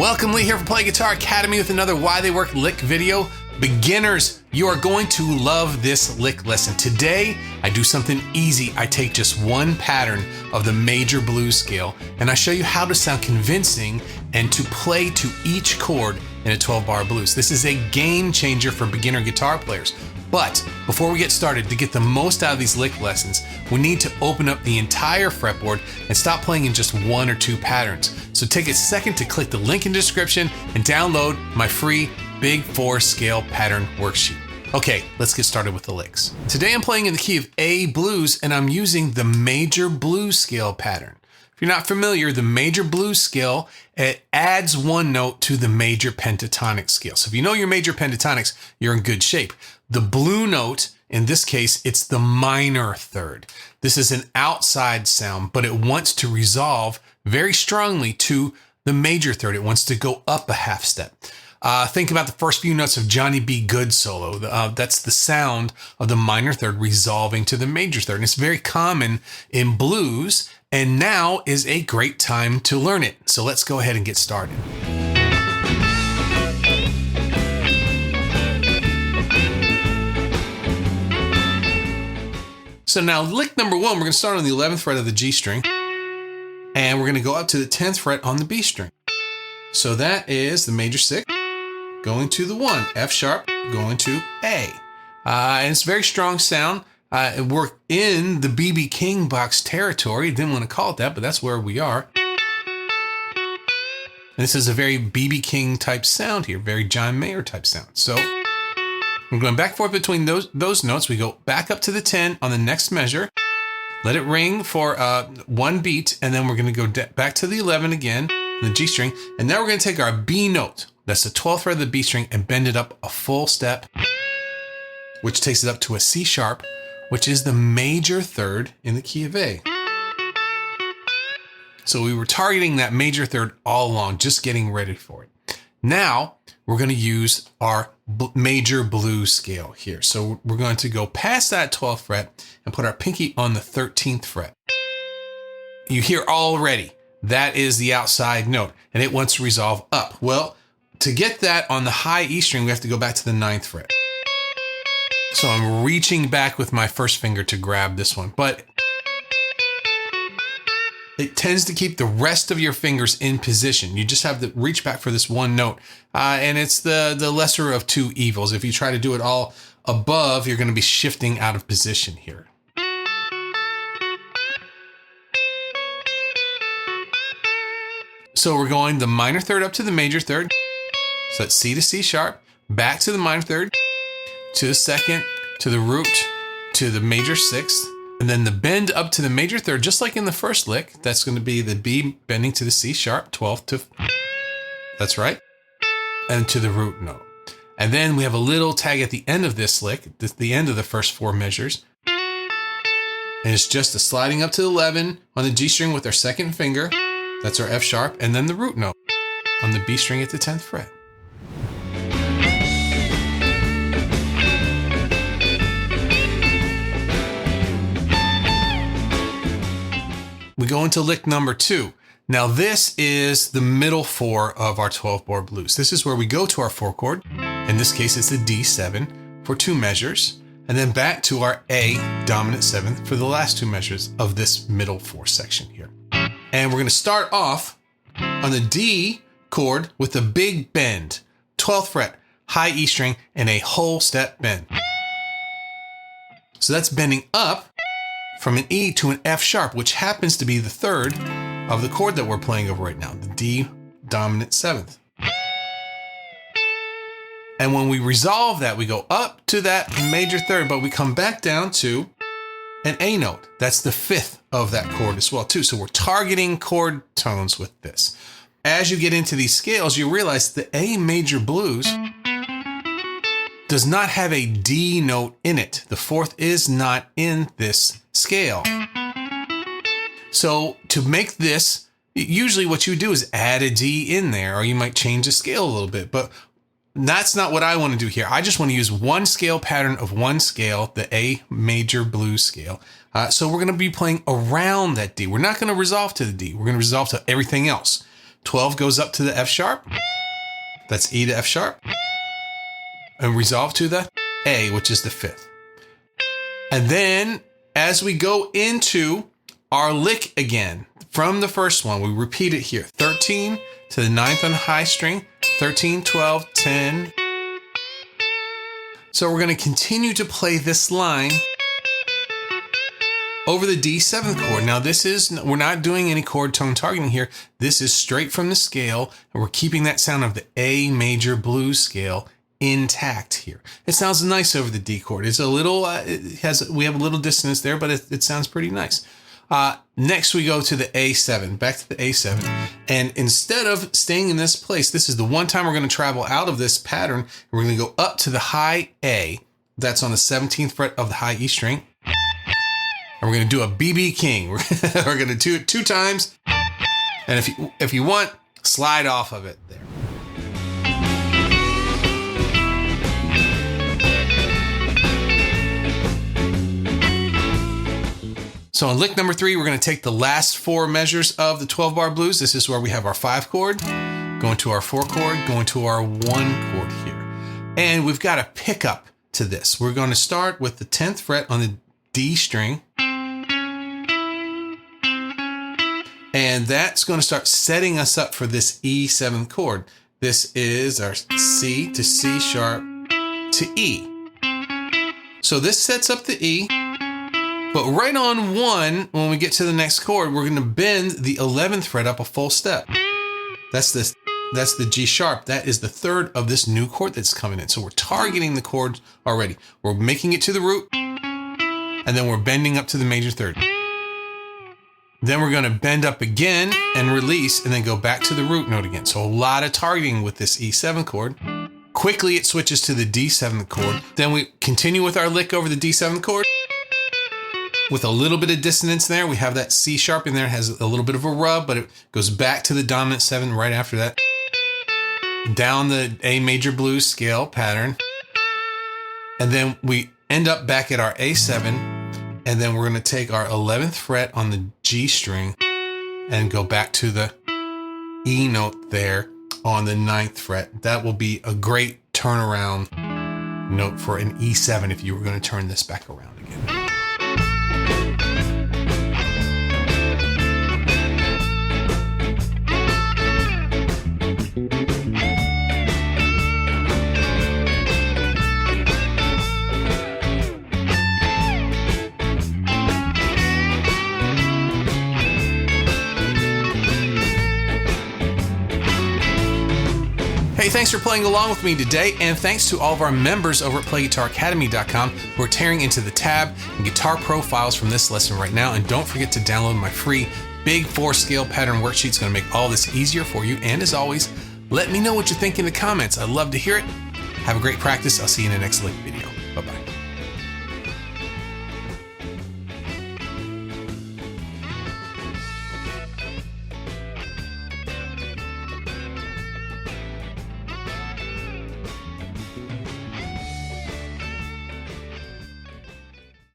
Welcome, Lee here from Play Guitar Academy with another Why They Work lick video. Beginners, you are going to love this lick lesson. Today, I do something easy. I take just one pattern of the major blues scale and I show you how to sound convincing and to play to each chord in a 12-bar blues. This is a game changer for beginner guitar players. But before we get started, to get the most out of these lick lessons, we need to open up the entire fretboard and stop playing in just one or two patterns. So take a second to click the link in the description and download my free Big 4 scale pattern worksheet. Okay, let's get started with the licks. Today I'm playing in the key of A blues and I'm using the major blues scale pattern. If you're not familiar, the major blues scale, it adds one note to the major pentatonic scale. So if you know your major pentatonics, you're in good shape. The blue note, in this case, it's the minor third. This is an outside sound, but it wants to resolve very strongly to the major third. It wants to go up a half step. Think about the first few notes of Johnny B. Good solo. That's the sound of the minor third resolving to the major third. And it's very common in blues, and now is a great time to learn it. So let's go ahead and get started. So now lick number one, we're going to start on the 11th fret of the G string, and we're going to go up to the 10th fret on the B string. So that is the major 6, going to the 1, F sharp, going to A. And it's a very strong sound. We're in the B.B. King box territory. Didn't want to call it that, but that's where we are. And this is a very B.B. King type sound here, very John Mayer type sound. So we're going back and forth between those notes. We go back up to the 10 on the next measure. Let it ring for one beat, and then we're going to go back to the 11 again, the G string, and now we're going to take our B note, that's the 12th fret of the B string, and bend it up a full step, which takes it up to a C sharp, which is the major third in the key of A. So we were targeting that major third all along, just getting ready for it. Now we're going to use our major blues scale here. So we're going to go past that 12th fret and put our pinky on the 13th fret. You hear already, that is the outside note and it wants to resolve up. Well, to get that on the high E string, we have to go back to the 9th fret. So I'm reaching back with my first finger to grab this one, but it tends to keep the rest of your fingers in position. You just have to reach back for this one note. And it's the lesser of two evils. If you try to do it all above, you're going to be shifting out of position here. So we're going the minor third up to the major third. So that's C to C sharp, back to the minor third, to the second, to the root, to the major sixth. And then the bend up to the major third, just like in the first lick, that's going to be the B bending to the C sharp, 12th to, that's right, and to the root note. And then we have a little tag at the end of this lick, the end of the first four measures. And it's just a sliding up to the 11 on the G string with our second finger, that's our F sharp, and then the root note on the B string at the 10th fret. We go into lick number 2. Now this is the middle 4 of our 12-bar blues. This is where we go to our 4 chord. In this case, it's the D7 for 2 measures, and then back to our A dominant 7th for the last 2 measures of this middle 4 section here. And we're going to start off on the D chord with a big bend, 12th fret, high E string, and a whole step bend. So that's bending up from an E to an F sharp, which happens to be the third of the chord that we're playing over right now, the D dominant 7th. And when we resolve that, we go up to that major third, but we come back down to an A note. That's the 5th of that chord as well, too. So we're targeting chord tones with this. As you get into these scales, you realize the A major blues does not have a D note in it. The 4th is not in this scale. So to make this, usually what you do is add a D in there, or you might change the scale a little bit, but that's not what I want to do here. I just want to use one scale pattern of one scale, the A major blues scale. So we're going to be playing around that D. We're not going to resolve to the D. We're going to resolve to everything else. 12 goes up to the F sharp. That's E to F sharp. And resolve to the A, which is the 5th. And then as we go into our lick again, from the first one, we repeat it here. 13 to the 9th on the high string, 13, 12, 10. So we're going to continue to play this line over the D7th chord. Now we're not doing any chord tone targeting here. This is straight from the scale, and we're keeping that sound of the A major blues scale intact here. It sounds nice over the D chord. It's a little, we have a little dissonance there, but it sounds pretty nice. Next we go to the A7, back to the A7. And instead of staying in this place, this is the one time we're going to travel out of this pattern. And we're going to go up to the high A. That's on the 17th fret of the high E string. And we're going to do a BB King. We're going to do it 2 times. And if you want, slide off of it there. So on lick number 3, we're going to take the last 4 measures of the 12-bar blues. This is where we have our 5 chord, going to our 4 chord, going to our 1 chord here. And we've got a pickup to this. We're going to start with the 10th fret on the D string. And that's going to start setting us up for this E7 chord. This is our C to C sharp to E. So this sets up the E. But right on 1, when we get to the next chord, we're going to bend the 11th fret up a full step. That's the G sharp. That is the 3rd of this new chord that's coming in. So we're targeting the chord already. We're making it to the root, and then we're bending up to the major 3rd. Then we're going to bend up again and release, and then go back to the root note again. So a lot of targeting with this E7 chord. Quickly, it switches to the D7 chord. Then we continue with our lick over the D7 chord. With a little bit of dissonance there, we have that C sharp in there. It has a little bit of a rub, but it goes back to the dominant 7 right after that. Down the A major blues scale pattern. And then we end up back at our A7. And then we're going to take our 11th fret on the G string and go back to the E note there on the 9th fret. That will be a great turnaround note for an E7 if you were going to turn this back around again. Hey, thanks for playing along with me today, and thanks to all of our members over at PlayGuitarAcademy.com who are tearing into the tab and guitar profiles from this lesson right now. And don't forget to download my free Big 4 scale pattern worksheet. It's going to make all this easier for you. And as always, let me know what you think in the comments. I'd love to hear it. Have a great practice. I'll see you in the next link video. Bye-bye.